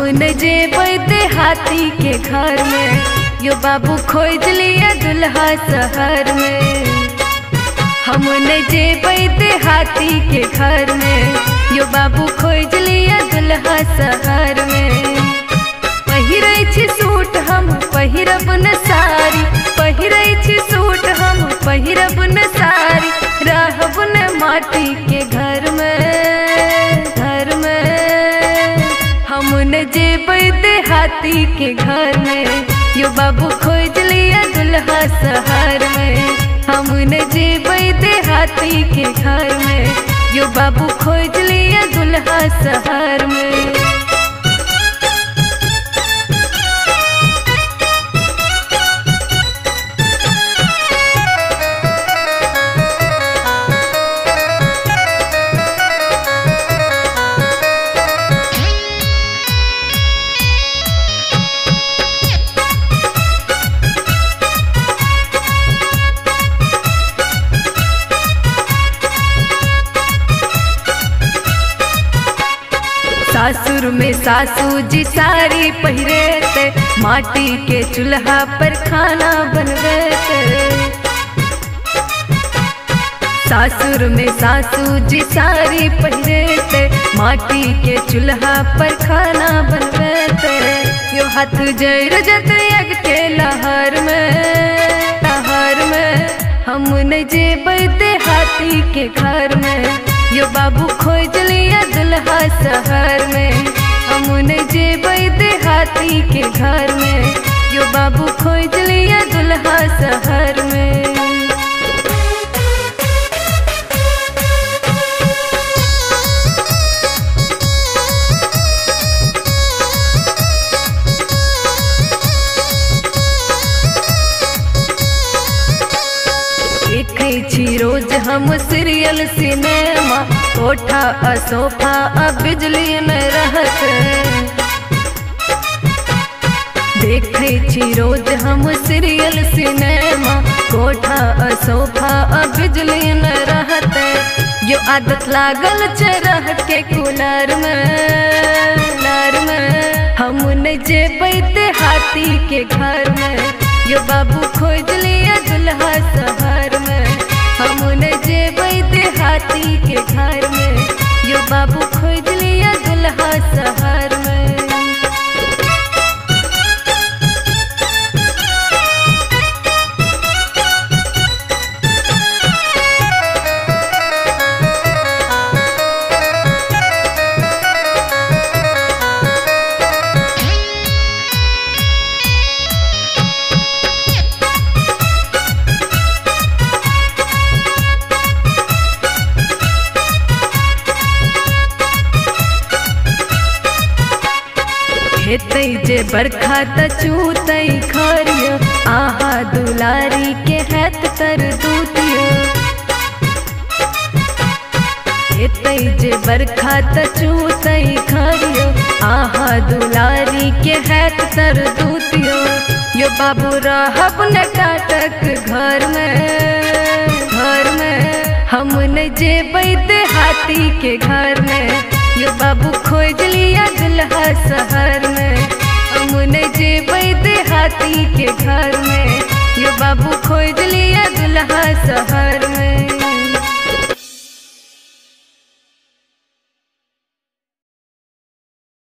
न जेबै देहाती के घर में, यो बाबू खोज लिया दुल्हा शहर में। हम न जेबै देहाती के घर में, यो बाबू खोज लिया दुल्हा शहर में। पहिरै छी सूट हम पहिरब न साड़ी, पहिरै छी सूट हम पहिरब न साड़ी, रहब न माटी के घर में, घर में। हम न जेबै देहाती के घर में, यो बाबू खोज लिया दुल्हा शहर में। हम न जेबै देहाती के घर में, यो बाबू खोज लिया दुल्हा शहर में। सासुर में सासू जी साड़ी पहिरे थे, माटी के चूल्हा पर खाना बनवे थे। सासुर में सासू जी साड़ी पहिरे थे, माटी के चूल्हा पर खाना बनवे थे। यो हाथ जर जत यज्ञ के लहर में, लहर में। हम न जेबै देहाती के घर में, यो बाबू खोज लिया दुल्हा शहर में। हम न जेबै देहाती के घर में, यो बाबू खोज लिया दुल्हा शहर में। देखै छी रोज हम सीरियल सिनेमा, कोठा आ सोफा आ बिजली में रहत। देखै छी रोज हम सीरियल सिनेमा, कोठा आ सोफा आ बिजली में रहत। यो आदत लागल छै रह के कूलर में, कूलर में। हम न जेबै देहाती के घर में, यो बाबू खोज लिया दुल्हा शहर में। हम न जेबै देहाती के घर में, यो बाबू खोज लिया दुल्हा शहर में। हेतै जे बरखा त चूतै खरिया, आहा दुलारी के हैत तर दूतिया। हेतै जे बरखा त चूतै खरिया, आहा दुलारी के हैत तर दूतिया। यो बाबू रहब न काटक घर में, घर में। हम न जेबै देहाती के घर में, यो बाबू खोज लिया दुल्हा शहर में। हम न जेबै देहाती के घर में, यो बाबू खोज लिया दुल्हा शहर